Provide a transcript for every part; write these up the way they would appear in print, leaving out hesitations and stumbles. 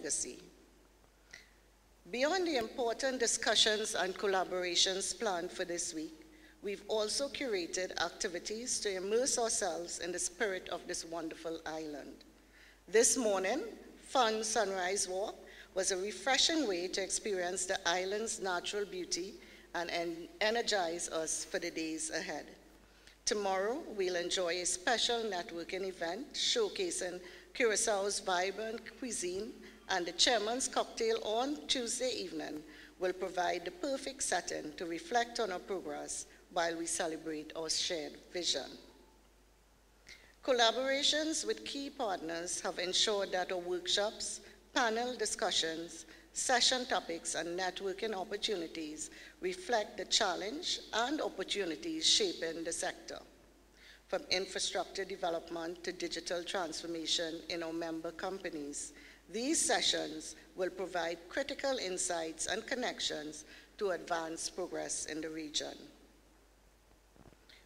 legacy. Beyond the important discussions and collaborations planned for this week, we've also curated activities to immerse ourselves in the spirit of this wonderful island. This morning, Fun Sunrise Walk was a refreshing way to experience the island's natural beauty and energize us for the days ahead. Tomorrow, we'll enjoy a special networking event showcasing Curaçao's vibrant cuisine, and the chairman's cocktail on Tuesday evening will provide the perfect setting to reflect on our progress while we celebrate our shared vision. Collaborations with key partners have ensured that our workshops, panel discussions, session topics, and networking opportunities reflect the challenge and opportunities shaping the sector, from infrastructure development to digital transformation in our member companies. These sessions will provide critical insights and connections to advance progress in the region.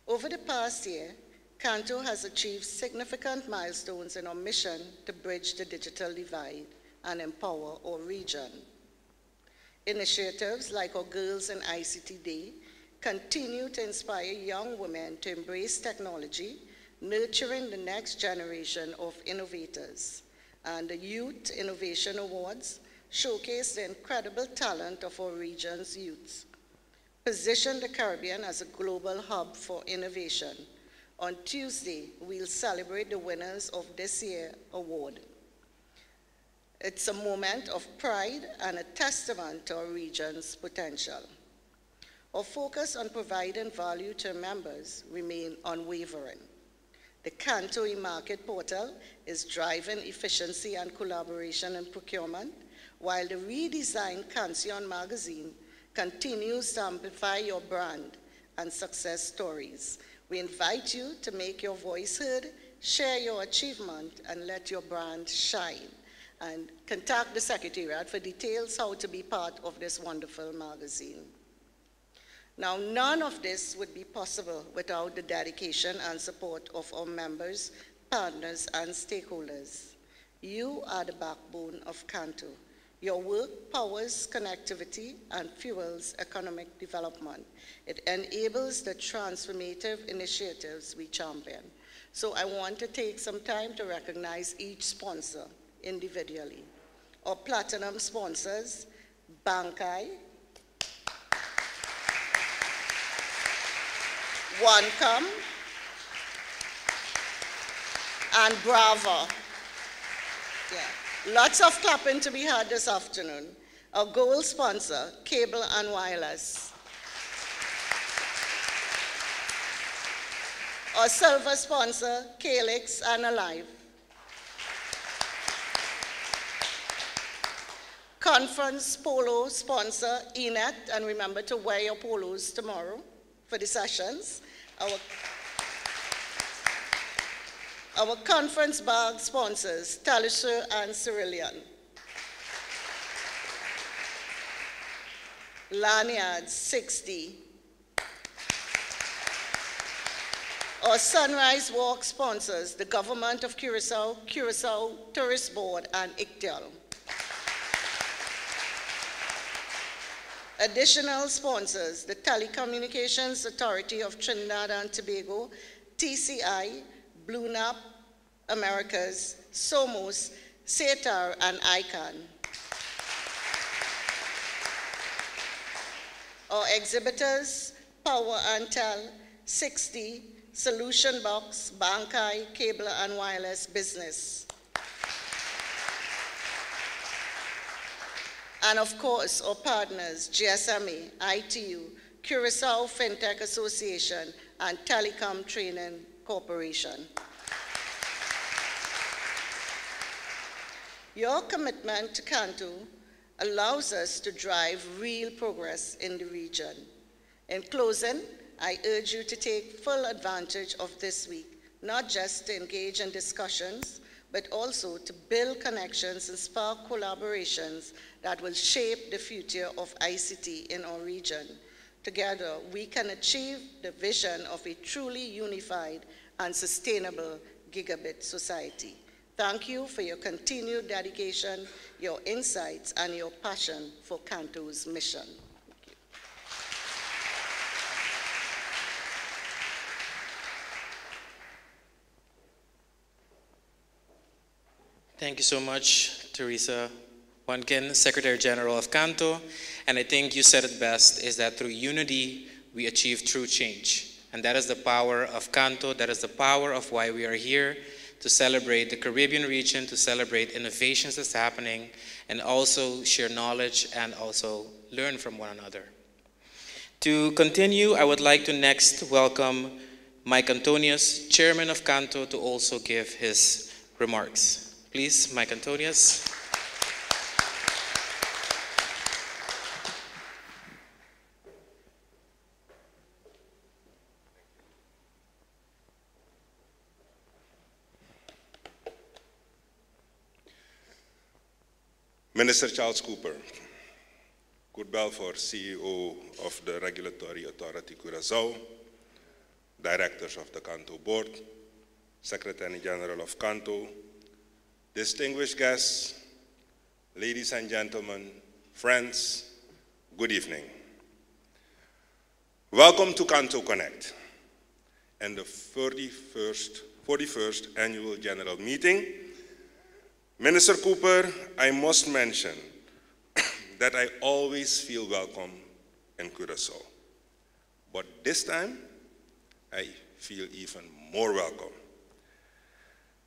Over the past year, Canto has achieved significant milestones in our mission to bridge the digital divide and empower our region. Initiatives like our Girls in ICT Day continue to inspire young women to embrace technology, nurturing the next generation of innovators. And the Youth Innovation Awards showcase the incredible talent of our region's youths. Position the Caribbean as a global hub for innovation. On Tuesday, we'll celebrate the winners of this year's award. It's a moment of pride and a testament to our region's potential. Our focus on providing value to members remains unwavering. The Canto e-Market portal is driving efficiency and collaboration in procurement, while the redesigned Cancion magazine continues to amplify your brand and success stories. We invite you to make your voice heard, share your achievement, and let your brand shine. And contact the Secretariat for details how to be part of this wonderful magazine. Now, none of this would be possible without the dedication and support of our members, partners, and stakeholders. You are the backbone of Canto. Your work powers connectivity and fuels economic development. It enables the transformative initiatives we champion. So I want to take some time to recognize each sponsor individually. Our platinum sponsors, Bankai, OneCom, and Brava. Yeah. Lots of clapping to be had this afternoon. Our gold sponsor, Cable and Wireless. Our silver sponsor, Calix and Alive. Conference polo sponsor, ENET, and remember to wear your polos tomorrow for the sessions. Our conference bag sponsors, Talisher and Cerulean. Lanyards, 60. Our Sunrise Walk sponsors, the Government of Curaçao, Curaçao Tourist Board, and ICTIAL. Additional sponsors, the Telecommunications Authority of Trinidad and Tobago, TCI, Blue Nap Americas, Somos, SETAR, and ICANN. Our exhibitors, Power and Tel, 60, Solution Box, Bankai, Cable and Wireless Business. And of course, our partners, GSMA, ITU, Curaçao FinTech Association, and Telecom Training Corporation. Your commitment to Canto allows us to drive real progress in the region. In closing, I urge you to take full advantage of this week, not just to engage in discussions, but also to build connections and spark collaborations that will shape the future of ICT in our region. Together, we can achieve the vision of a truly unified and sustainable gigabit society. Thank you for your continued dedication, your insights, and your passion for Kanto's mission. Thank you so much, Teresa Wankin, Secretary General of Kanto. And I think you said it best, is that through unity, we achieve true change. And that is the power of Kanto, that is the power of why we are here, to celebrate the Caribbean region, to celebrate innovations that's happening, and also share knowledge and also learn from one another. To continue, I would like to next welcome Mike Antonius, Chairman of Kanto, to also give his remarks. Please, Mike Antonius. Minister Charles Cooper, Kurt Belfort, CEO of the Regulatory Authority Curaçao, Directors of the Kanto Board, Secretary General of Kanto, distinguished guests, ladies and gentlemen, friends, good evening. Welcome to Kanto Connect and the 41st Annual General Meeting. Minister Cooper, I must mention that I always feel welcome in Curaçao. But this time, I feel even more welcome.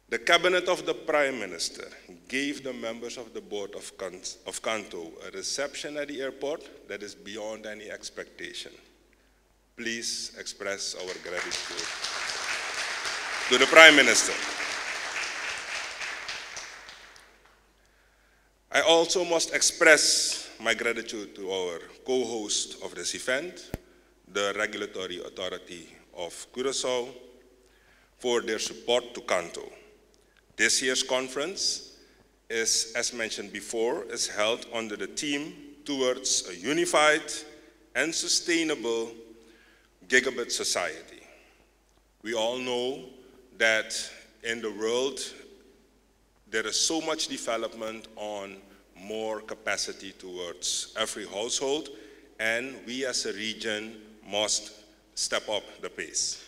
The Cabinet of the Prime Minister gave the members of the Board of Kanto a reception at the airport that is beyond any expectation. Please express our gratitude to the Prime Minister. I also must express my gratitude to our co-host of this event, the Regulatory Authority of Curaçao, for their support to Kanto. This year's conference is, as mentioned before, is held under the theme towards a unified and sustainable gigabit society. We all know that in the world, there is so much development on more capacity towards every household, and we as a region must step up the pace.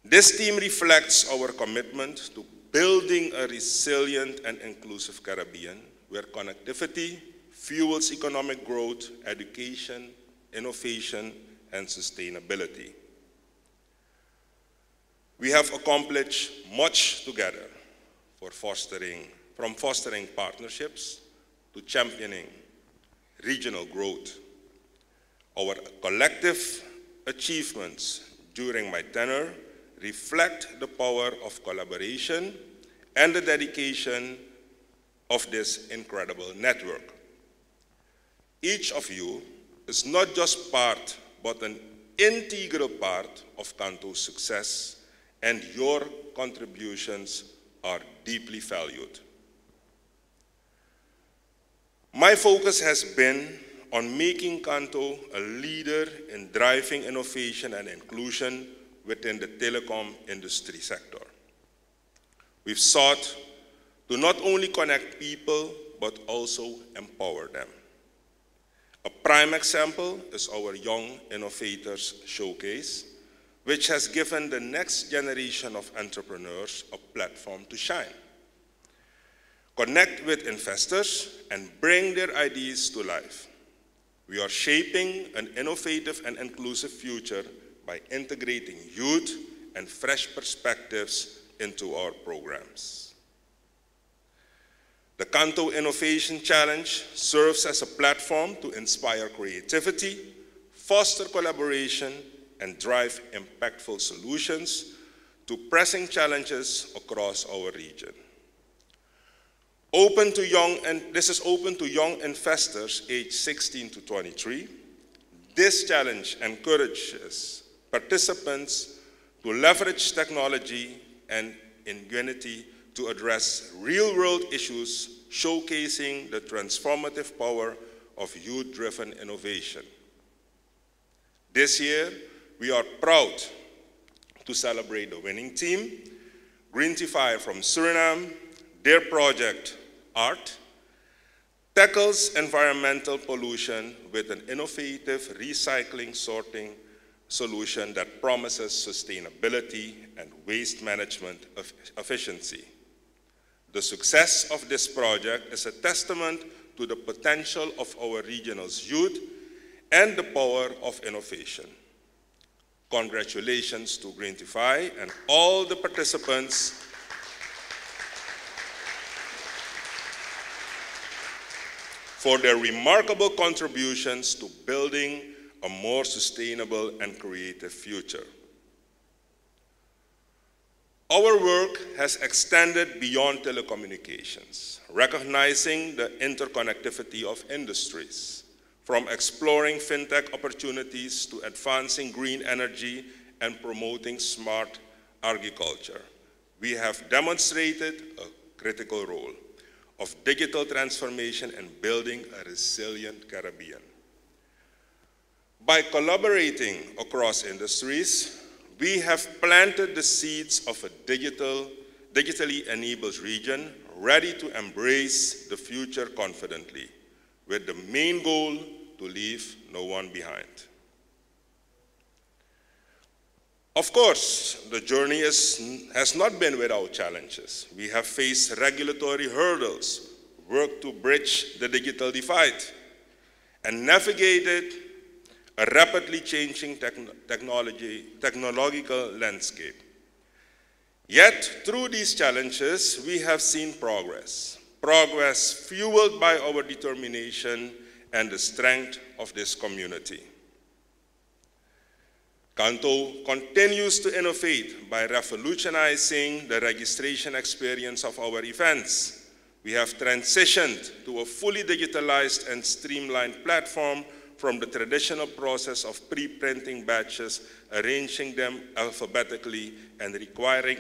This theme reflects our commitment to building a resilient and inclusive Caribbean where connectivity fuels economic growth, education, innovation, and sustainability. We have accomplished much together from fostering partnerships to championing regional growth. Our collective achievements during my tenure reflect the power of collaboration and the dedication of this incredible network. Each of you is not just part, but an integral part of Kanto's success, and your contributions are deeply valued. My focus has been on making Kanto a leader in driving innovation and inclusion within the telecom industry sector. We've sought to not only connect people, but also empower them. A prime example is our Young Innovators Showcase, which has given the next generation of entrepreneurs a platform to shine, connect with investors, and bring their ideas to life. We are shaping an innovative and inclusive future by integrating youth and fresh perspectives into our programs. The Kanto Innovation Challenge serves as a platform to inspire creativity, foster collaboration, and drive impactful solutions to pressing challenges across our region. This is open to young investors aged 16 to 23. This challenge encourages participants to leverage technology and ingenuity to address real-world issues, showcasing the transformative power of youth-driven innovation. This year, we are proud to celebrate the winning team, Greentify from Suriname, their project, ART, tackles environmental pollution with an innovative recycling sorting solution that promises sustainability and waste management efficiency. The success of this project is a testament to the potential of our regional's youth and the power of innovation. Congratulations to Greentify and all the participants for their remarkable contributions to building a more sustainable and creative future. Our work has extended beyond telecommunications, recognizing the interconnectivity of industries, from exploring fintech opportunities to advancing green energy and promoting smart agriculture. We have demonstrated a critical role of digital transformation and building a resilient Caribbean. By collaborating across industries, we have planted the seeds of a digitally enabled region ready to embrace the future confidently, with the main goal to leave no one behind. Of course, the journey has not been without challenges. We have faced regulatory hurdles, worked to bridge the digital divide, and navigated a rapidly changing technological landscape. Yet, through these challenges, we have seen progress fueled by our determination and the strength of this community. Kanto continues to innovate by revolutionizing the registration experience of our events. We have transitioned to a fully digitalized and streamlined platform from the traditional process of pre-printing batches, arranging them alphabetically, and requiring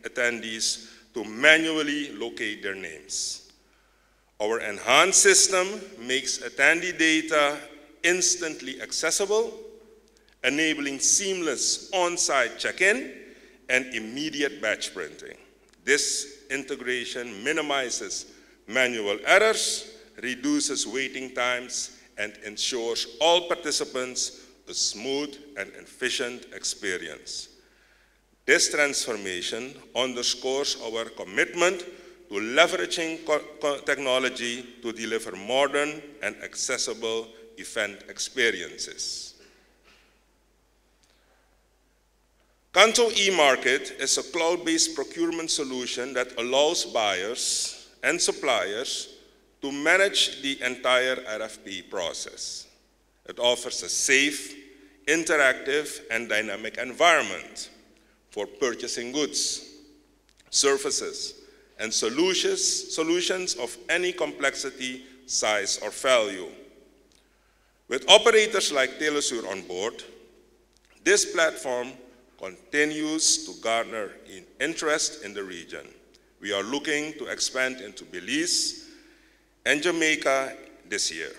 attendees to manually locate their names. Our enhanced system makes attendee data instantly accessible, enabling seamless on-site check-in and immediate batch printing. This integration minimizes manual errors, reduces waiting times, and ensures all participants a smooth and efficient experience. This transformation underscores our commitment to leveraging technology to deliver modern and accessible event experiences. Kanto eMarket is a cloud-based procurement solution that allows buyers and suppliers to manage the entire RFP process. It offers a safe, interactive, and dynamic environment for purchasing goods, services, and solutions of any complexity, size, or value. With operators like Telesur on board, this platform continues to garner interest in the region. We are looking to expand into Belize and Jamaica this year.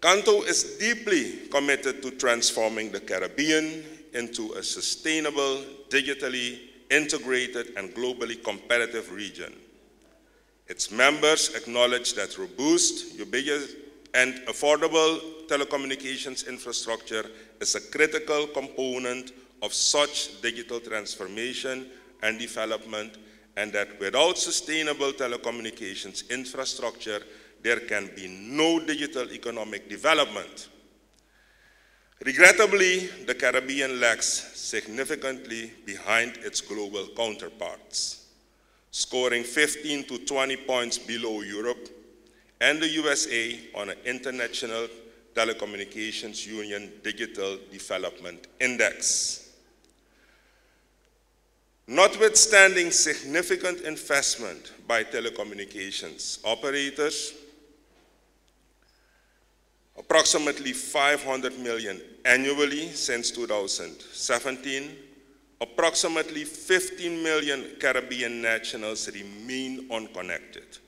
Kanto is deeply committed to transforming the Caribbean into a sustainable, digitally integrated, and globally competitive region. Its members acknowledge that robust, ubiquitous, and affordable telecommunications infrastructure is a critical component of such digital transformation and development, and that without sustainable telecommunications infrastructure, there can be no digital economic development. Regrettably, the Caribbean lags significantly behind its global counterparts, scoring 15 to 20 points below Europe and the USA on an International Telecommunications Union Digital Development Index. Notwithstanding significant investment by telecommunications operators, approximately 500 million annually since 2017, approximately 15 million Caribbean nationals remain unconnected,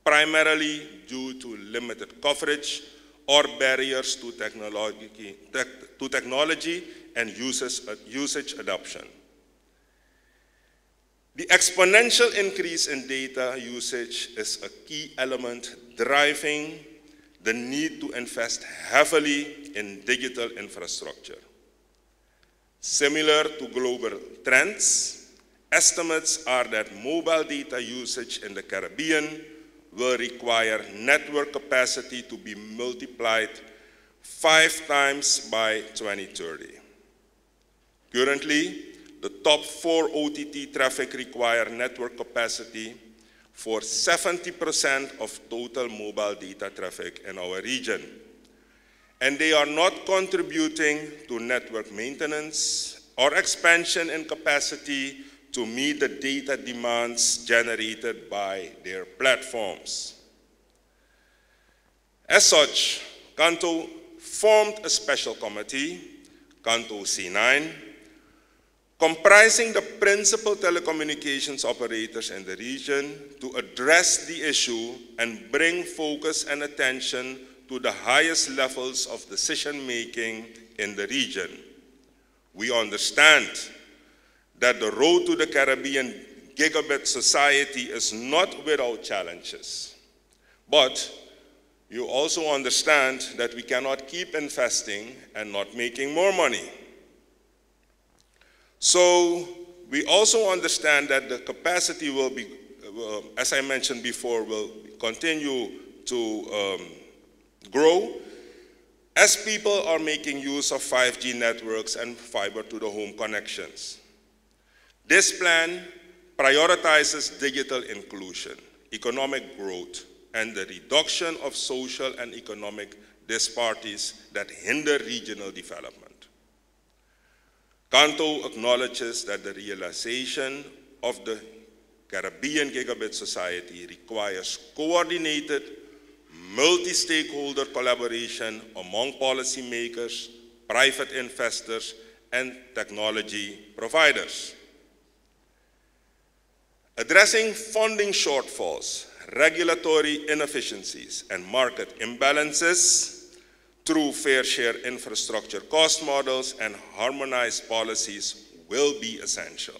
primarily due to limited coverage or barriers to technology and usage adoption. The exponential increase in data usage is a key element driving the need to invest heavily in digital infrastructure. Similar to global trends, estimates are that mobile data usage in the Caribbean will require network capacity to be multiplied 5 times by 2030. Currently, the top 4 OTT traffic require network capacity for 70% of total mobile data traffic in our region. And they are not contributing to network maintenance or expansion in capacity to meet the data demands generated by their platforms. As such, Kanto formed a special committee, Kanto C9, comprising the principal telecommunications operators in the region to address the issue and bring focus and attention to the highest levels of decision-making in the region. We understand that the road to the Caribbean gigabit society is not without challenges, but you also understand that we cannot keep investing and not making more money. So we also understand that the capacity will be, as I mentioned before, will continue to grow as people are making use of 5G networks and fiber to the home connections. This plan prioritizes digital inclusion, economic growth, and the reduction of social and economic disparities that hinder regional development. Kanto acknowledges that the realization of the Caribbean Gigabit Society requires coordinated, multi-stakeholder collaboration among policymakers, private investors, and technology providers. Addressing funding shortfalls, regulatory inefficiencies, and market imbalances through fair share infrastructure cost models and harmonized policies will be essential.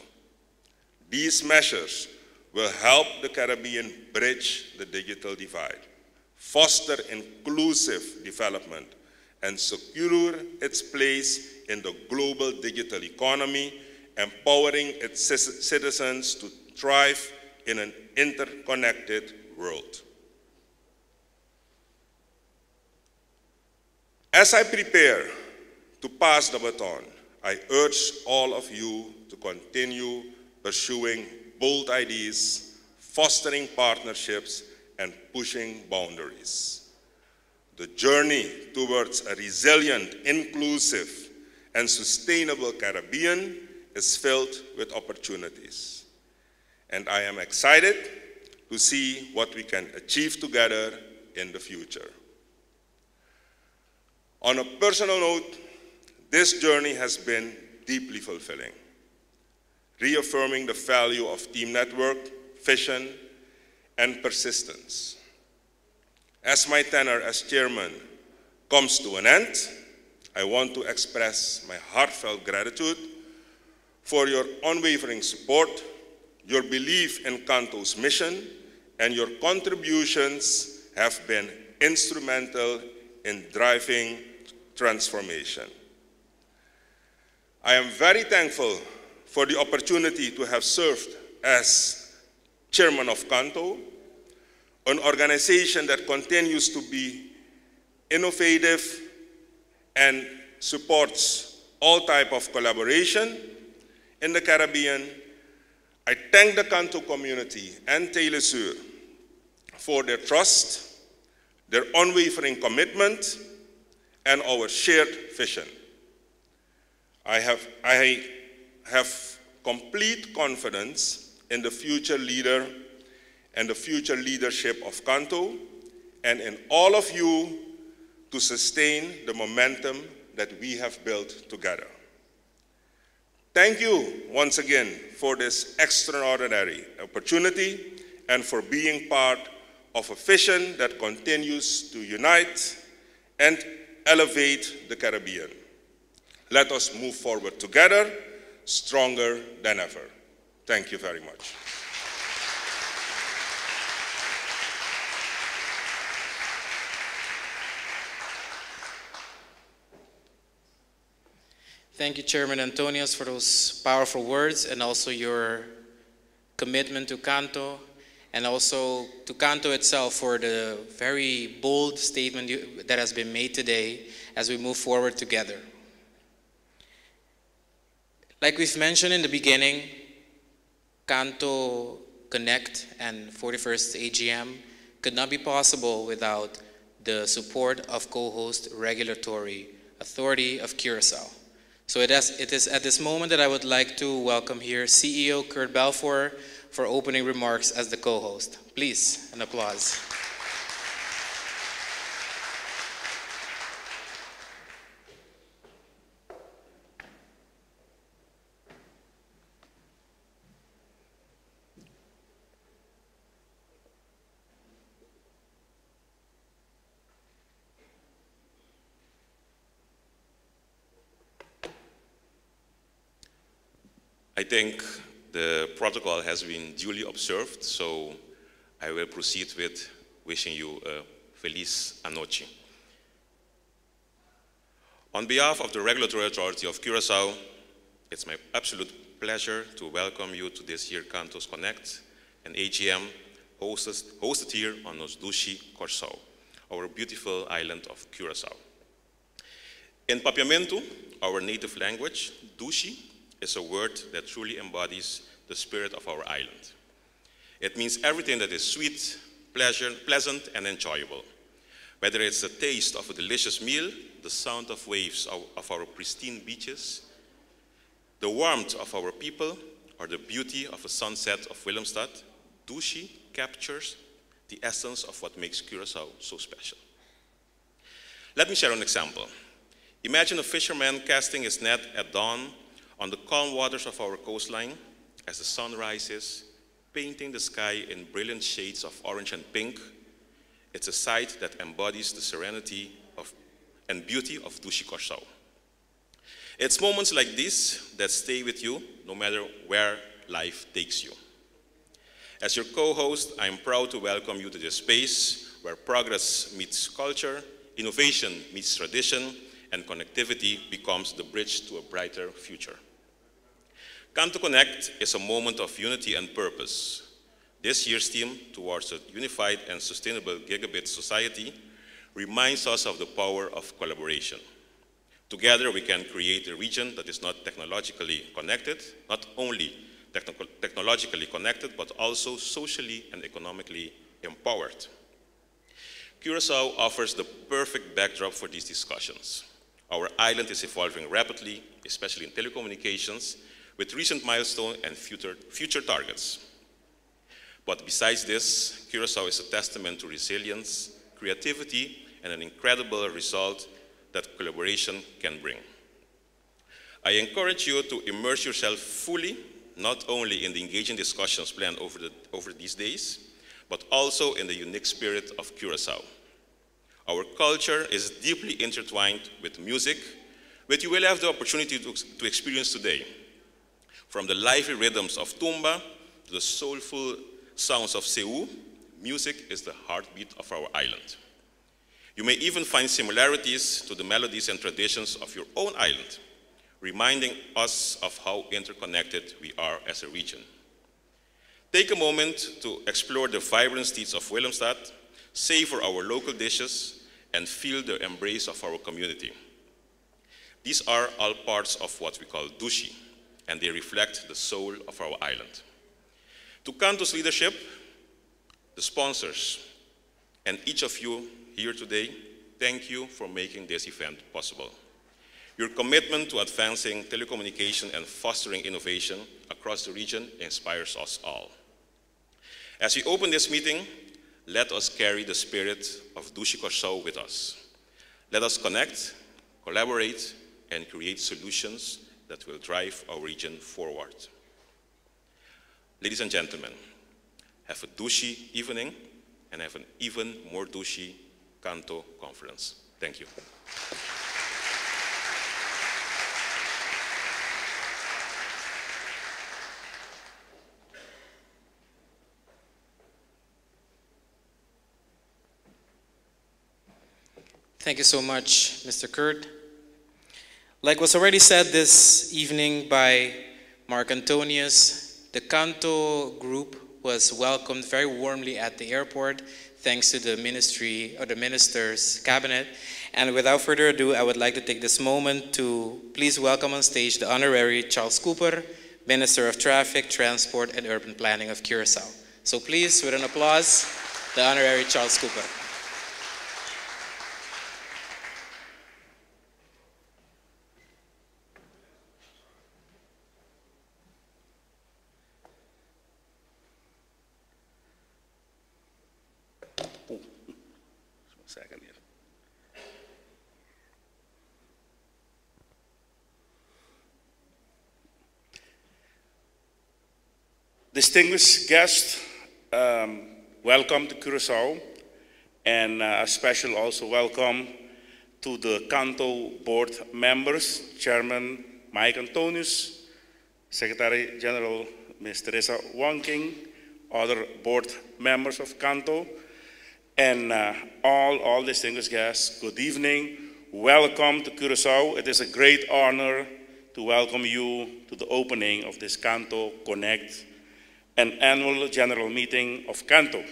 These measures will help the Caribbean bridge the digital divide, foster inclusive development, and secure its place in the global digital economy, empowering its citizens to thrive in an interconnected world. As I prepare to pass the baton, I urge all of you to continue pursuing bold ideas, fostering partnerships, and pushing boundaries. The journey towards a resilient, inclusive, and sustainable Caribbean is filled with opportunities. And I am excited to see what we can achieve together in the future. On a personal note, this journey has been deeply fulfilling, reaffirming the value of team network, vision, and persistence. As my tenure as chairman comes to an end, I want to express my heartfelt gratitude for your unwavering support, your belief in Kanto's mission, and your contributions have been instrumental in driving transformation. I am very thankful for the opportunity to have served as chairman of Kanto, an organization that continues to be innovative and supports all types of collaboration in the Caribbean. I thank the Kanto community and Telesur for their trust, their unwavering commitment, and our shared vision. I have complete confidence in the future leader and the future leadership of Kanto, and in all of you to sustain the momentum that we have built together. Thank you once again for this extraordinary opportunity and for being part of a vision that continues to unite and elevate the Caribbean. Let us move forward together, stronger than ever. Thank you very much. Thank you, Chairman Antonius, for those powerful words and also your commitment to Canto, and also to Canto itself for the very bold statement that has been made today as we move forward together. Like we've mentioned in the beginning, Canto Connect and 41st AGM could not be possible without the support of co-host Regulatory Authority of Curaçao. So it is at this moment that I would like to welcome here CEO Kurt Balfour for opening remarks as the co-host. Please, an applause. I think the protocol has been duly observed, so I will proceed with wishing you a Feliz Anoche. On behalf of the Regulatory Authority of Curaçao, it's my absolute pleasure to welcome you to this year's Cantos Connect, an AGM hosted here on Nos Dushi, Curaçao, our beautiful island of Curaçao. In Papiamento, our native language, Dushi is a word that truly embodies the spirit of our island. It means everything that is sweet, pleasant, and enjoyable. Whether it's the taste of a delicious meal, the sound of waves of our pristine beaches, the warmth of our people, or the beauty of a sunset of Willemstad, Dushi captures the essence of what makes Curaçao so special. Let me share an example. Imagine a fisherman casting his net at dawn on the calm waters of our coastline as the sun rises, painting the sky in brilliant shades of orange and pink. It's a sight that embodies the serenity and beauty of Dushi Curaçao. It's moments like this that stay with you no matter where life takes you. As your co-host, I'm proud to welcome you to this space where progress meets culture, innovation meets tradition, and connectivity becomes the bridge to a brighter future. Canto Connect is a moment of unity and purpose. This year's theme, towards a unified and sustainable gigabit society, reminds us of the power of collaboration. Together, we can create a region that is not technologically connected, not only technologically connected, but also socially and economically empowered. Curaçao offers the perfect backdrop for these discussions. Our island is evolving rapidly, especially in telecommunications, with recent milestones and future targets. But besides this, Curaçao is a testament to resilience, creativity, and an incredible result that collaboration can bring. I encourage you to immerse yourself fully, not only in the engaging discussions planned over these days, but also in the unique spirit of Curaçao. Our culture is deeply intertwined with music, which you will have the opportunity to experience today. From the lively rhythms of Tumba to the soulful sounds of Seu, music is the heartbeat of our island. You may even find similarities to the melodies and traditions of your own island, reminding us of how interconnected we are as a region. Take a moment to explore the vibrant streets of Willemstad, savor our local dishes, and feel the embrace of our community. These are all parts of what we call Dushi, and they reflect the soul of our island. To Canto's leadership, the sponsors, and each of you here today, thank you for making this event possible. Your commitment to advancing telecommunication and fostering innovation across the region inspires us all. As we open this meeting, let us carry the spirit of Dushi Curaçao with us. Let us connect, collaborate, and create solutions that will drive our region forward. Ladies and gentlemen, have a Dushi evening and have an even more Dushi Canto conference. Thank you. Thank you so much, Mr. Kurt. Like was already said this evening by Mark Antonius, the Kanto group was welcomed very warmly at the airport thanks to the ministry or the minister's cabinet. And without further ado, I would like to take this moment to please welcome on stage the Honorary Charles Cooper, Minister of Traffic, Transport, and Urban Planning of Curaçao. So please, with an applause, the Honorary Charles Cooper. Second here. Distinguished guests, welcome to Curaçao, and a special also welcome to the Kanto board members, Chairman Mike Antonius, Secretary General Ms. Teresa Wonking, other board members of Kanto, and all distinguished guests, good evening. Welcome to Curaçao. It is a great honor to welcome you to the opening of this Kanto Connect, an annual general meeting of Kanto.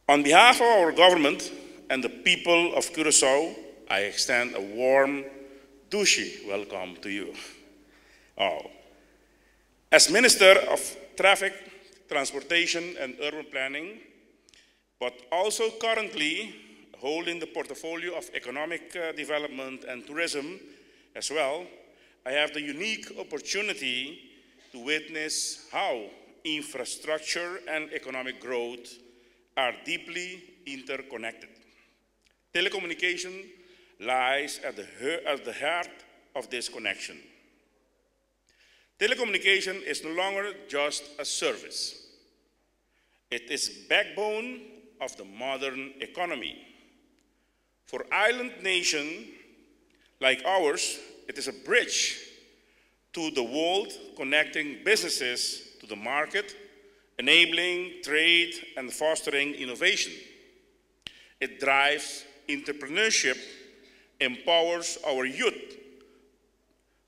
On behalf of our government and the people of Curaçao, I extend a warm Dushi welcome to you all. As Minister of Traffic, Transportation, and Urban Planning, but also currently holding the portfolio of economic development and tourism as well, I have the unique opportunity to witness how infrastructure and economic growth are deeply interconnected. Telecommunication lies at the heart of this connection. Telecommunication is no longer just a service. It is backbone of the modern economy. For island nation like ours, it is a bridge to the world, connecting businesses to the market, enabling trade and fostering innovation. It drives entrepreneurship, empowers our youth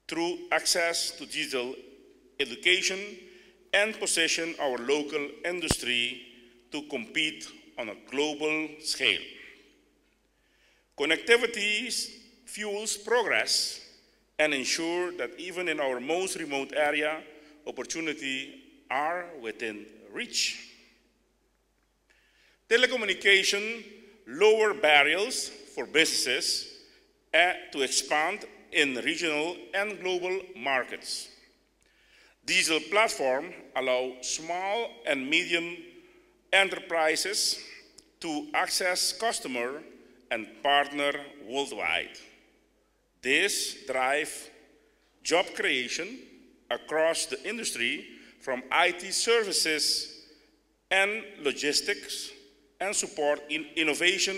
through access to digital education, and position our local industry to compete on a global scale. Connectivity fuels progress and ensures that even in our most remote area, opportunities are within reach. Telecommunication lower barriers for businesses to expand in regional and global markets. Digital platforms allow small and medium enterprises to access customers and partner worldwide. This drives job creation across the industry, from IT services and logistics, and support in innovation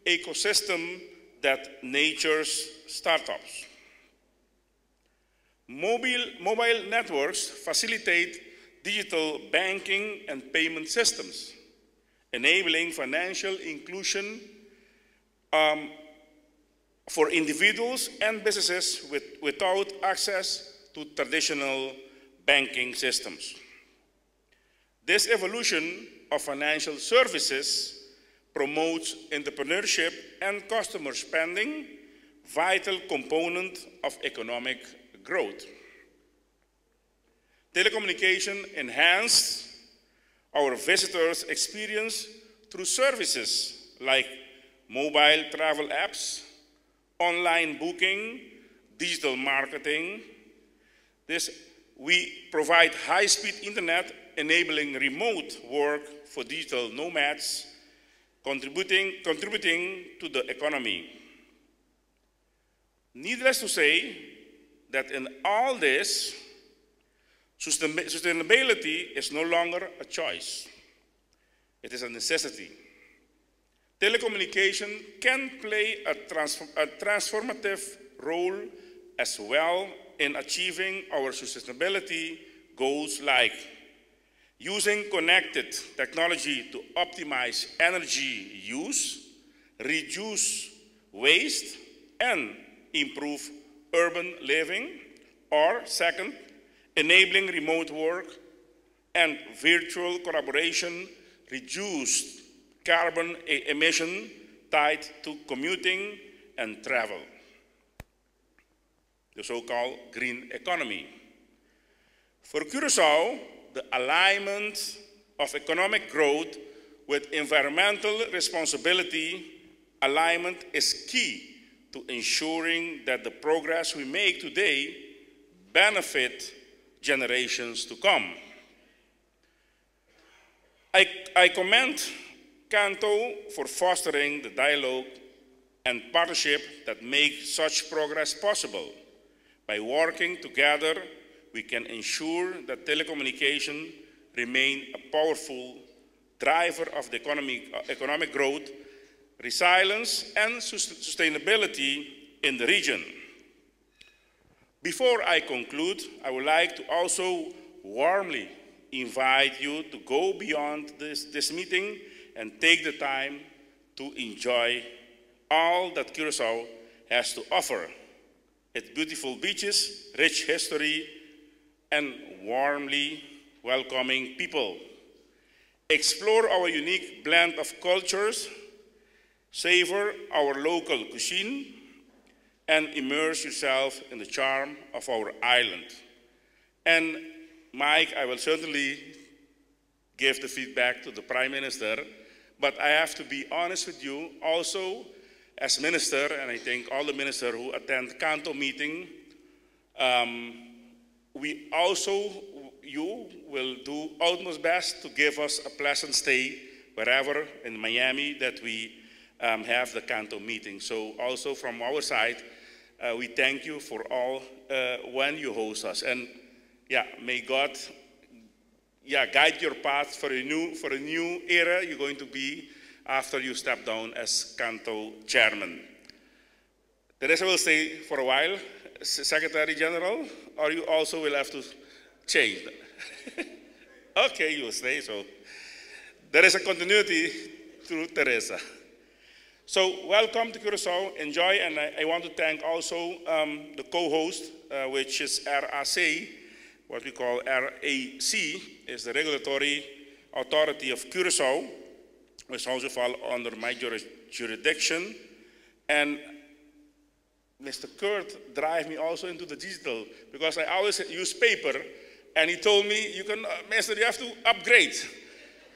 ecosystem that nurtures startups. Mobile networks facilitate digital banking and payment systems, enabling financial inclusion for individuals and businesses without access to traditional banking systems. This evolution of financial services promotes entrepreneurship and customer spending, vital component of economic growth. Telecommunication enhanced our visitors' experience through services like mobile travel apps, online booking, digital marketing. We provide high-speed internet, enabling remote work for digital nomads, contributing to the economy. Needless to say that in all this, sustainability is no longer a choice. It is a necessity. Telecommunication can play a transformative role as well in achieving our sustainability goals, like using connected technology to optimize energy use, reduce waste, and improve urban living, or second, enabling remote work and virtual collaboration, reduce carbon emission tied to commuting and travel, the so-called green economy. For Curaçao, the alignment of economic growth with environmental responsibility alignment is key to ensuring that the progress we make today benefit generations to come. I commend Canto for fostering the dialogue and partnership that make such progress possible. By working together, we can ensure that telecommunication remain a powerful driver of the economic growth, resilience, and sustainability in the region. Before I conclude, I would like to also warmly invite you to go beyond this meeting and take the time to enjoy all that Curaçao has to offer. Its beautiful beaches, rich history, and warmly welcoming people. Explore our unique blend of cultures, savor our local cuisine, and immerse yourself in the charm of our island. And Mike, I will certainly give the feedback to the Prime Minister, but I have to be honest with you, also as Minister, and I think all the ministers who attend Canto meeting, you will do utmost best to give us a pleasant stay wherever in Miami that we have the Canto meeting. So also from our side, we thank you for all when you host us. And yeah, may God guide your path for a new era you're going to be after you step down as Canto chairman. Teresa will stay for a while, Secretary General, or you also will have to change. Okay, you will stay, so there is a continuity through Teresa. So welcome to Curaçao, enjoy, and I want to thank also the co-host, which is RAC, what we call RAC, is the regulatory authority of Curaçao, which also fall under my jurisdiction. And Mr. Kurt drive me also into the digital, because I always use paper, and he told me, Master, you have to upgrade.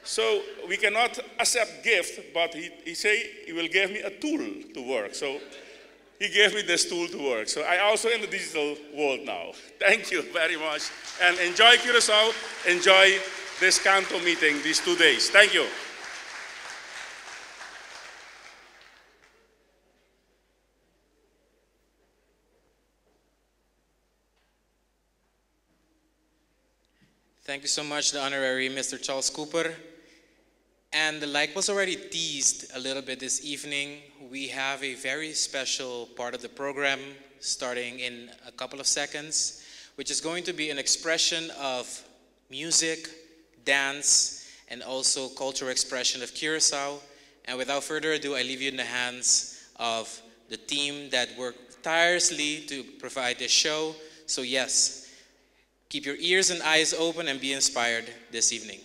So we cannot accept gift, but he say he will give me a tool to work. So he gave me this tool to work. So I also in the digital world now. Thank you very much. And enjoy Curaçao, enjoy this Canto meeting these 2 days. Thank you. Thank you so much, the Honorary Mr. Charles Cooper. And like was already teased a little bit this evening, we have a very special part of the program starting in a couple of seconds, which is going to be an expression of music, dance, and also cultural expression of Curaçao. And without further ado, I leave you in the hands of the team that worked tirelessly to provide this show. So yes, keep your ears and eyes open and be inspired this evening.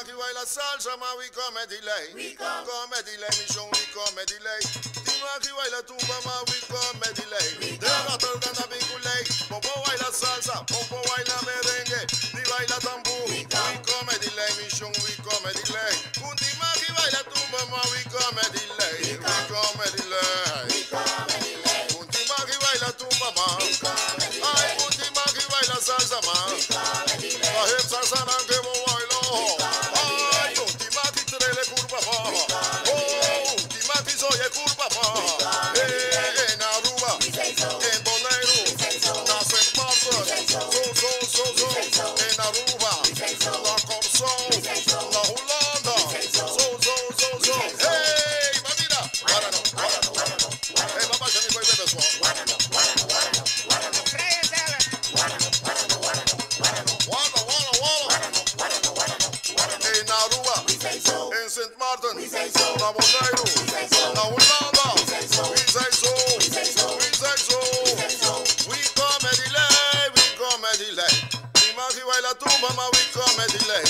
Timaki baila salsa, ma we come delay. Come delay, mission we come delay. Timaki baila tumba, ma we come delay. De la torta na vinculay. Popo baila salsa, popo baila merengue, ni baila tambú. We come delay, mission we come delay. Un Timaki baila tumba, ma we come delay. We come delay. Un Timaki baila tumba, ma. Ay, un Timaki baila salsa, ma. La salsa na que bo bailo. Ay, un Timaki trele curva, ma. Oh, un Timaki soy curva, ma. En Aruba, en Bonaire, na St. Martin, en Aruba, la Corso, la Holanda, hey, mamita, hey, papá, ya me voy a beber suave. En Aruba, en St. Martin, la Bonaire, la Holanda, we say so. We come delay. Timaki baila tumba, ma we come delay.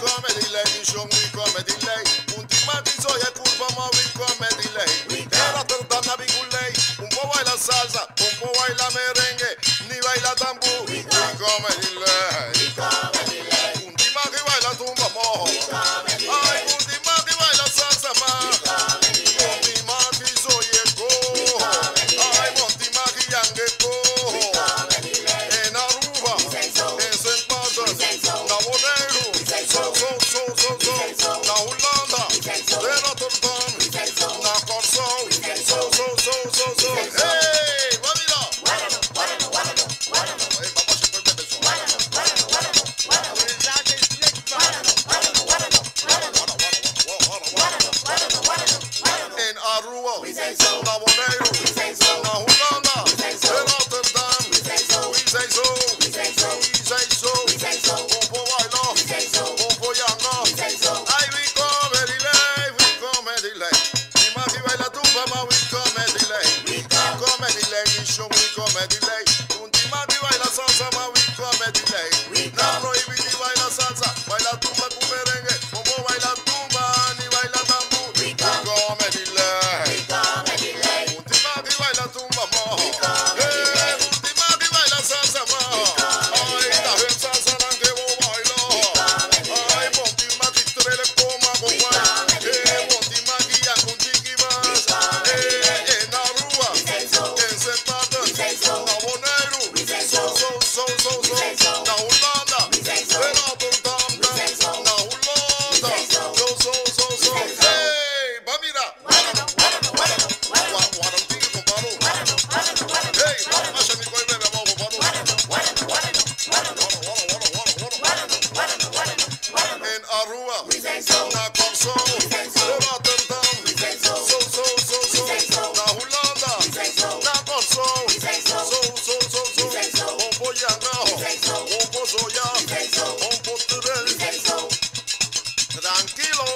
Come delay, mission we come delay. Un Timaki soy curva, ma we come delay. Era torta na biguley, un po baila salsa, un po baila merengue, ni baila tambú. We come delay. Un Timaki baila tumba, mo. Ay, un Timaki baila salsa, ma. Un Timaki soy go. Ay, un Timaki yangueco. En Aruba, en St. Martin, la Bonaire, la Holanda, de Rotterdam, la Corso, hey, mamita. Hey, papá, se puede beber en Aruba, la Bonaire, la Holanda, de Rotterdam, we say so. Pompo bailo, pompo yanga. Ay, we come delay. Timaki baila tumba, ma we come delay. Come delay, mission we come delay. Un Timaki baila salsa, ma we come delay. Na prohibidi baila salsa, baila tumba con merengue. Pompo baila tumba, ni baila tambú. We come delay. Un Timaki baila tumba, ma. Un Timaki baila salsa, ma. Ay, la salsa na que bo bailo. Ay, bon Timaki trele coma con guay. Bon Timaki ya con tiki más. En Aruba, en St. Martin, la Bonaire, la Holanda, de Rotterdam, la Holanda, hey, mamita. Guarantico, compadre. Hey, vamos a mi coy, bebe, vamos, compadre. En Aruba, la Corso, de Rotterdam, la Holanda, la Corso, pompo yanga, pompo soya, pompo turel. Tranquilo.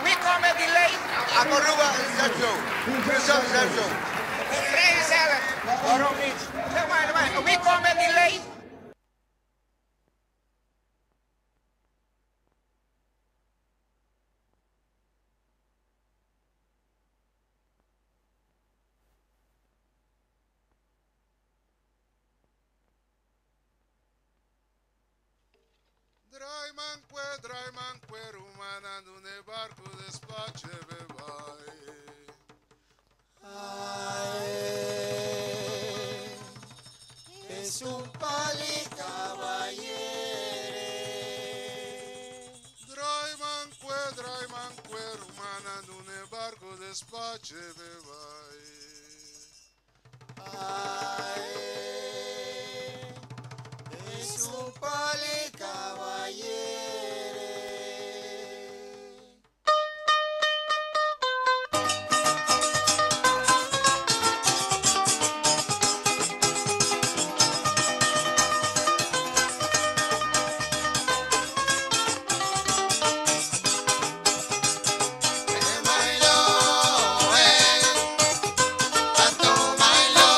We come delay. Aruba, Vrij zelf. Waarom niet? We come delay. Drai manque, rumana, nune barco despace, bevai. Es un pali caballere. Drai manque, rumana, nune barco despace, bevai. Es un pali caballere. Tanto bailo.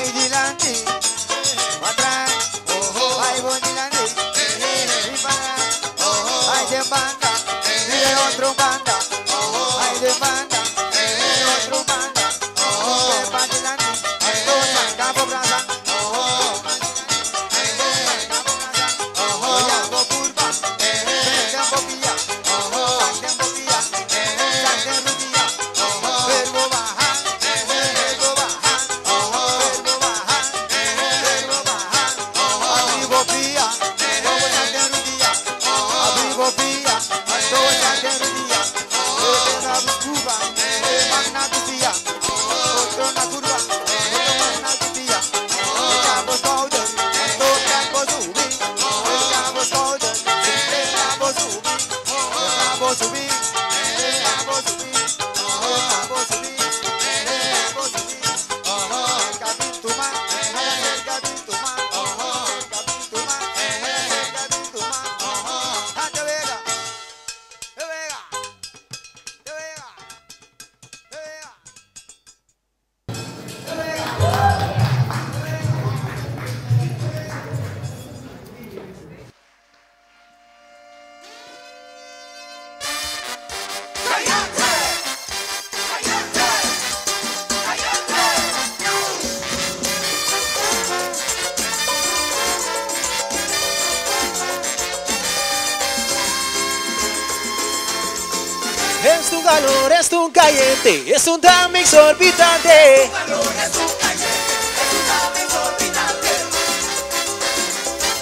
Vai dilante, atrás, vai bonilante, y para, vai de banda, y de otro banda, vai de banda, y de otro banda, va dilante, dos cabo brasa, hago curva, frente a boquilla, frente a boquilla, frente a rodilla, verbo bajar, verbo bajar, verbo bajar, verbo bajar, abrigo pía, todo frente a rodilla, abrigo pía, todo frente a rodilla, una curva, magna pía, otro una curva, otro magna pía, cabo powder, todo cabo subir, cabo powder, cabo subir, cabo subir, cabo subir, cabo subir, cabo subir, capituma, capituma, capituma, capituma, ante vega, vega, vega, vega. Es un calor, es un caliente, es un drama exorbitante.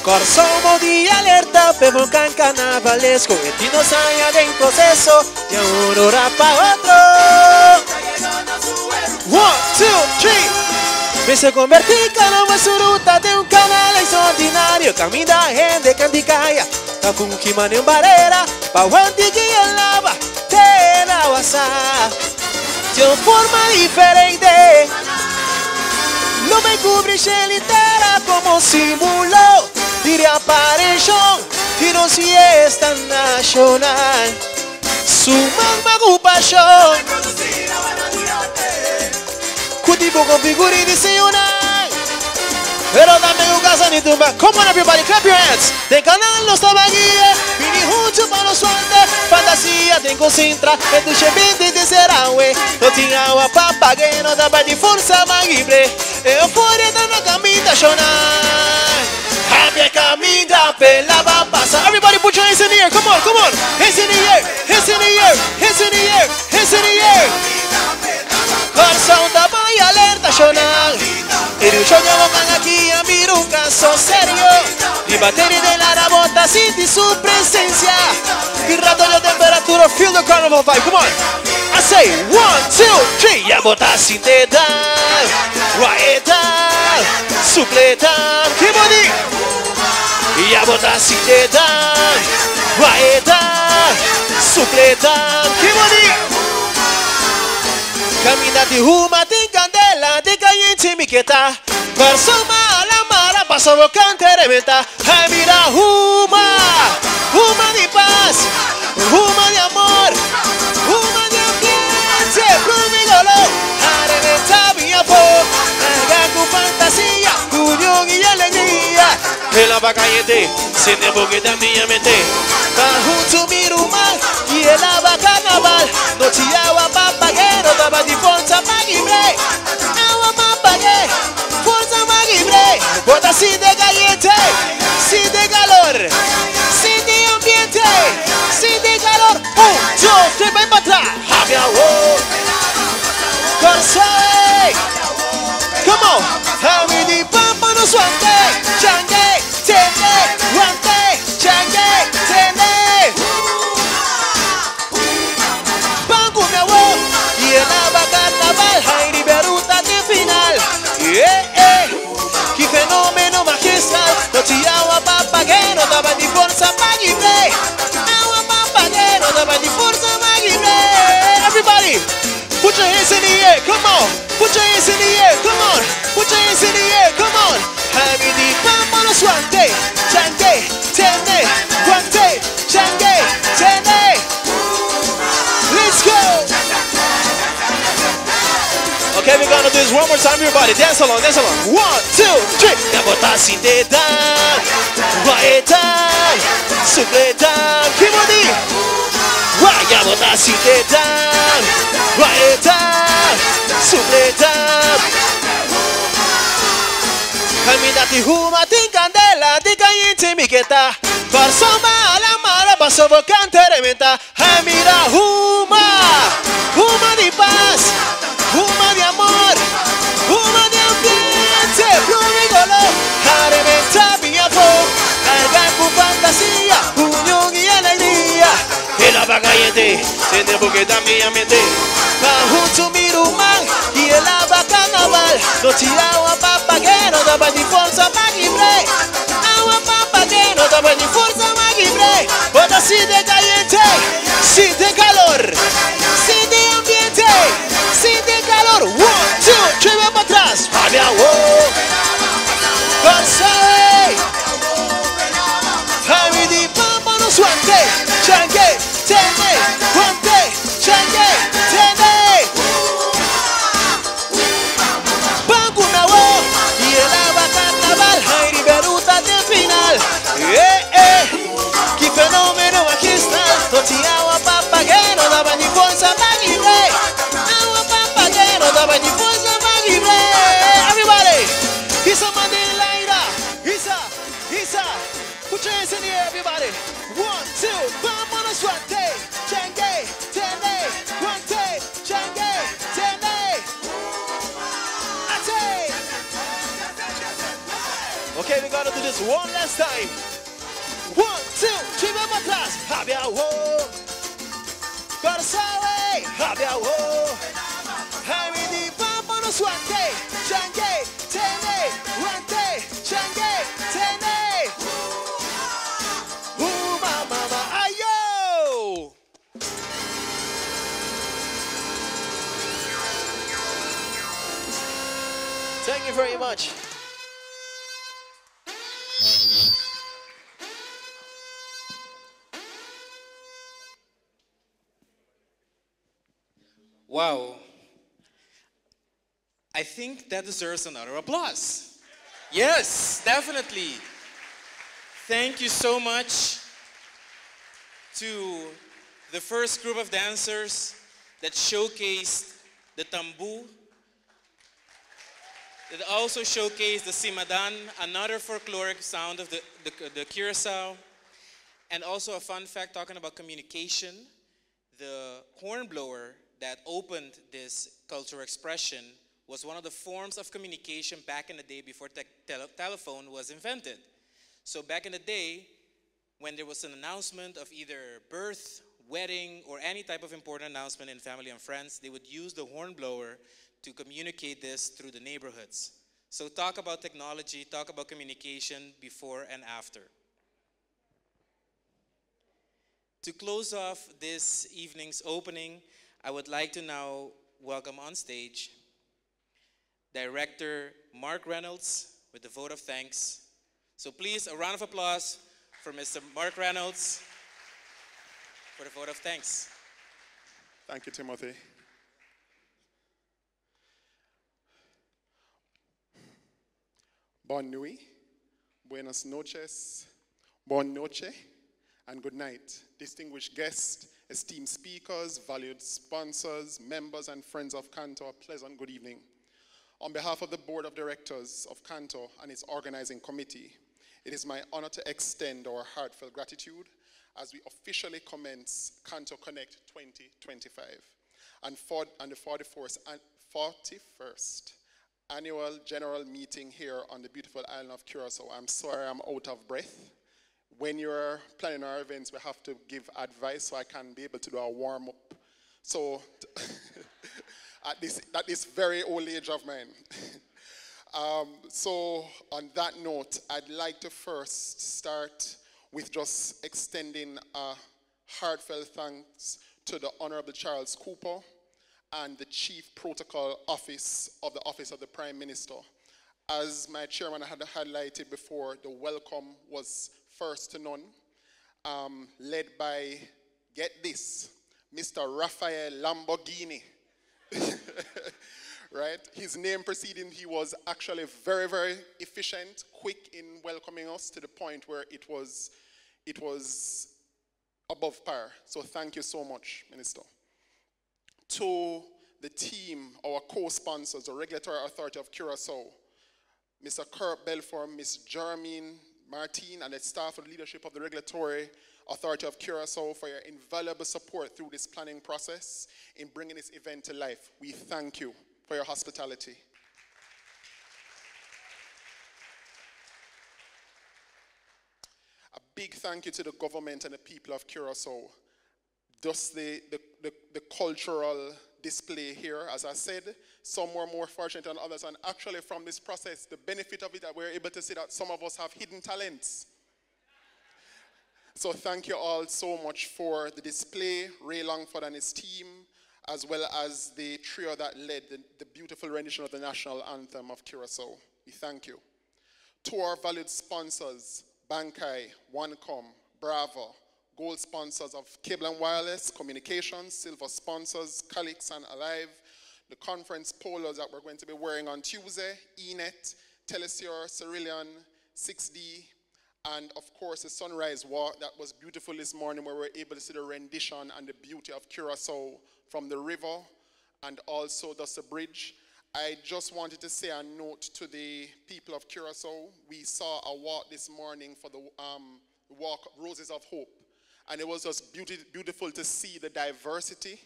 Corso di alerta per un can carnavalesco e ti non sai ad in processo di un'ora pa' otro. 1, 2, 3. Me se convertí en su ruta de un canal extraordinario. Camina gente canticaya, ta con que mane un barrera, pa' guanti que en lava, te la wasa. De una forma diferente, no me cubre litera como simuló. Diré aparición y no siesta nacional. Su magma ocupación. Cutipo con figuri di Sionai. Pero dame un casa ni tumba. Come on everybody, clap your hands. Del canal no estaba guía. Vini juntos para los sueltes. Fantasía tengo sintra. E tu cementi di serawe. No ti agua papà che non dava di forza magibre. E fuori da una camita shonai. Cambia camina per la passa. Everybody put your hands in the air. Come on, come on. Hands in the air. Hands in the air. Hands in the air. Hands in the air. Corsa un tamaño y alerta shonang. Y yo llevo aquí a mirar un caso serio. Y batería de la rabota siente su presencia. Y rato de temperatura, feel the carnival vibe. Come on. I say 1, 2, 3. Ya botas sin te dan. Guaetan. Supletan. ¿Qué body? Y ya botas sin te dan. Guaetan. Supletan. ¿Qué body? Camina di huma, di candela, di caliente mi quieta. Persona la mala, paso vocante reventa. Ay mira huma, huma di paz, huma di amor, huma di ambiente. Plumigolo, arreventa mi amor. Haga con fantasía, unión y alegría. En la vaca caliente, se te boque también mente. Va junto mi rumar y el agua carnaval. No te agua papagero, daba di forza magibre. Agua papagero, forza magibre. Bota sin de caliente, sin de calor, sin de ambiente, sin de calor. 1, 2, 3, ven para atrás. Happy hour. Corsai. Come on. Happy di pampa no suante. Changue, tende, guante, changue, tende. Banco mi abuelo. Y el agua carnaval. Jairi Beruta de final. Qué fenómeno magistral. No te agua papagero. Daba di forza magibre. Agua papagero. Daba di forza magibre. Everybody. Put your hands in the air, come on. Put your hands in the air, come on. Put your hands in the air, come on. Javi di pampa suante, changue, tende, guante, changue, tende. Let's go. Okay, we're gonna do this one more time, everybody. Dance along, dance along. 1, 2, 3. Yabotasindetan, waetan, sukletan, kimodi. Yabotasindetan, waetan, sukletan. Caminati huma tin candela, ti cayente miqueta. Parsoma a la mara, paso vocante rementa. Ay, mira, huma de paz, huma de amor, huma de ambiente, plumigolo, arementa piñapo, alga con fantasía, unión y alegría. Y la va caliente, siente porque también mente. Va junto mi rumán y el va carnaval. No tiraba papageno, daba ni forza magibre. Agua papageno, daba ni forza magibre. Bota si de caliente, si de calor, si de ambiente, si de calor. 1, 2, 3, va para atrás. Había wow. Pasay. Javi di papa no suante. Changue, tene, guante, changue, tene. Y el ava carnaval, Jairi Beruta de final. Que fenómeno magistral. Totiagua papageno, daba ni forza magibre. Agua papageno, daba ni forza magibre. Everybody, Isa Mandela, Isa. Put your hands in the air, everybody. 1, 2, vámonos suerte. Changue, tene, guante, changue, tene. Ate. Okay, we gotta do this one last time. 1, 2, 3, vamos atrás. Habia wo. Gotta say, habia wo. Jaime di papa no suante. Changue, tene, guante, changue, tene. Mama, ayo. Thank you very much. Wow. I think that deserves another applause. Yes, definitely. Thank you so much to the first group of dancers that showcased the tambu, that also showcased the simadan, another folkloric sound of the Curacao, and also a fun fact talking about communication. The hornblower that opened this cultural expression was one of the forms of communication back in the day before telephone was invented. So back in the day, when there was an announcement of either birth, wedding, or any type of important announcement in family and friends, they would use the hornblower to communicate this through the neighborhoods. So talk about technology, talk about communication before and after. To close off this evening's opening, I would like to now welcome on stage Director Mark Reynolds with the vote of thanks. So please, a round of applause for Mr. Mark Reynolds for the vote of thanks. Thank you, Timothy. Bon nuit, buenas noches, bon noche, and good night. Distinguished guests, esteemed speakers, valued sponsors, members and friends of Cantor, a pleasant good evening. On behalf of the Board of Directors of Cantor and its organizing committee, it is my honor to extend our heartfelt gratitude as we officially commence Cantor Connect 2025 and the 41st annual general meeting here on the beautiful island of Curacao. I'm sorry I'm out of breath. When you're planning our events, we have to give advice so I can be able to do a warm-up. So at this very old age of mine. So on that note, I'd like to first start with just extending a heartfelt thanks to the Honorable Charles Cooper and the Chief Protocol Office of the Prime Minister. As my chairman had highlighted before, the welcome was first to none, led by, get this, Mr. Raphael Lamborghini. right? His name preceding, he was actually very, very efficient, quick in welcoming us to the point where it was above par. So thank you so much, Minister. To the team, our co-sponsors, the Regulatory Authority of Curaçao, Mr. Kurt Belfort, Ms. Jermaine Martin, and the staff and leadership of the Regulatory Authority of Curaçao for your invaluable support through this planning process in bringing this event to life. We thank you for your hospitality. A big thank you to the government and the people of Curaçao. Just the cultural display here, as I said, some were more fortunate than others, and actually from this process, the benefit of it, that we're able to see that some of us have hidden talents. So thank you all so much for the display, Ray Longford and his team, as well as the trio that led the beautiful rendition of the national anthem of Curaçao. We thank you. To our valued sponsors, Bankai, OneCom, Bravo, gold sponsors of Cable and Wireless, Communications, silver sponsors, Calix and Alive, the conference polos that we're going to be wearing on Tuesday, ENET, Telesur, Cerillion, 6D, and of course the sunrise walk that was beautiful this morning, where we were able to see the rendition and the beauty of Curaçao from the river and also thus the bridge. I just wanted to say a note to the people of Curaçao. We saw a walk this morning for the walk Roses of Hope. And it was just beautiful to see the diversity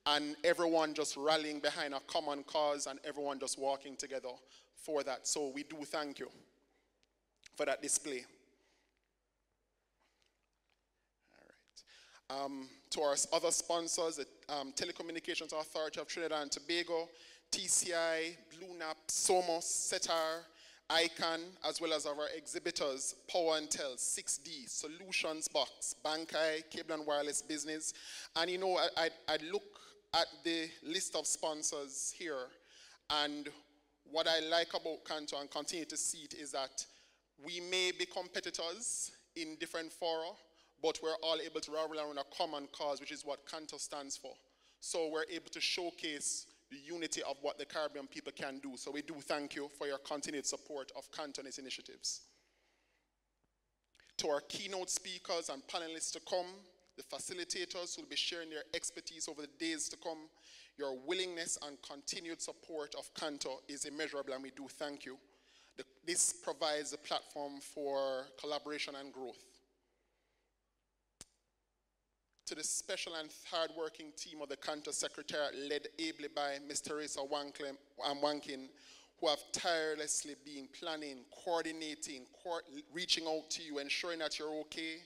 and everyone just rallying behind a common cause and everyone just walking together for that. So we do thank you for that display. All right. To our other sponsors, the Telecommunications Authority of Trinidad and Tobago, TCI, Blue Nap, Somos, CETAR, ICANN, as well as our exhibitors, Power and Tel, 6D, Solutions Box, Bankai, Cable and Wireless Business. And you know, I look at the list of sponsors here, and what I like about Kanto and continue to see it is that we may be competitors in different fora, but we're all able to rally around a common cause, which is what Kanto stands for. So we're able to showcase the unity of what the Caribbean people can do. So we do thank you for your continued support of Cantonese initiatives. To our keynote speakers and panelists to come, the facilitators who will be sharing their expertise over the days to come, your willingness and continued support of Kanto is immeasurable, and we do thank you. This provides a platform for collaboration and growth. To the special and hard-working team of the Kanto Secretariat, led ably by Ms. Teresa Wankin, who have tirelessly been planning, coordinating, reaching out to you, ensuring that you're okay,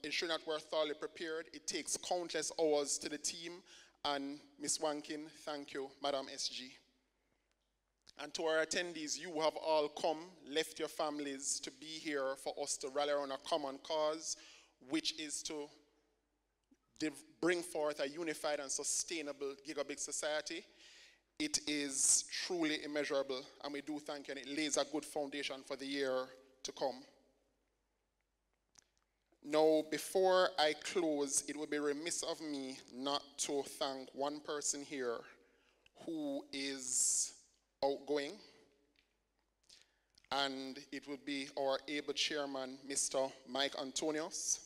ensuring that we're thoroughly prepared. It takes countless hours to the team, and Ms. Wankin, thank you, Madam SG. And to our attendees, you have all come, left your families to be here for us to rally around a common cause, which is to bring forth a unified and sustainable gigabit society. It is truly immeasurable, and we do thank you, and it lays a good foundation for the year to come. Now, before I close, it would be remiss of me not to thank one person here who is outgoing, and it would be our able chairman, Mr. Mike Antonios.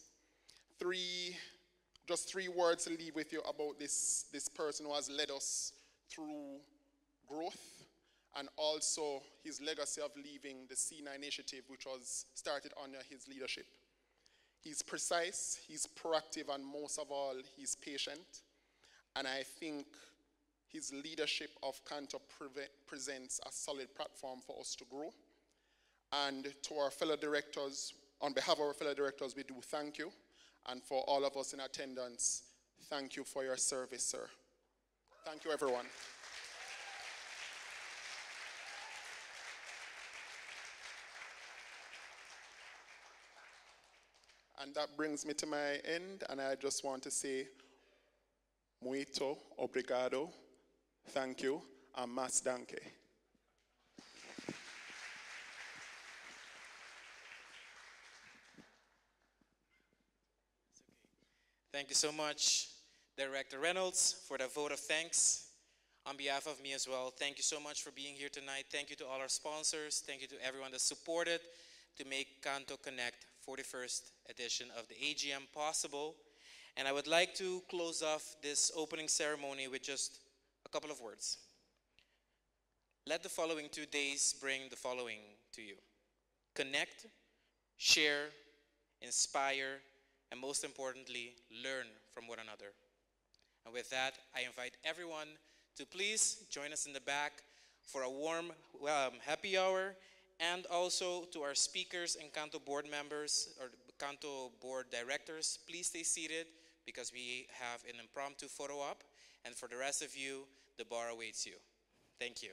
Just three words to leave with you about this person who has led us through growth, and also his legacy of leaving the C9 initiative, which was started under his leadership. He's precise, he's proactive, and most of all, he's patient. And I think his leadership of Kanto presents a solid platform for us to grow. And to our fellow directors, on behalf of our fellow directors, we do thank you. And for all of us in attendance, thank you for your service, sir. Thank you, everyone. And that brings me to my end, and I just want to say, muito obrigado, thank you, and mas danke. Thank you so much, Director Reynolds, for the vote of thanks. On behalf of me as well, thank you so much for being here tonight. Thank you to all our sponsors. Thank you to everyone that supported to make Canto Connect 41st edition of the AGM possible. And I would like to close off this opening ceremony with just a couple of words. Let the following 2 days bring the following to you: connect, share, inspire, and most importantly, learn from one another. And with that, I invite everyone to please join us in the back for a warm happy hour, and also to our speakers and Canto board members or Canto board directors, please stay seated because we have an impromptu photo op, and for the rest of you, the bar awaits you. Thank you.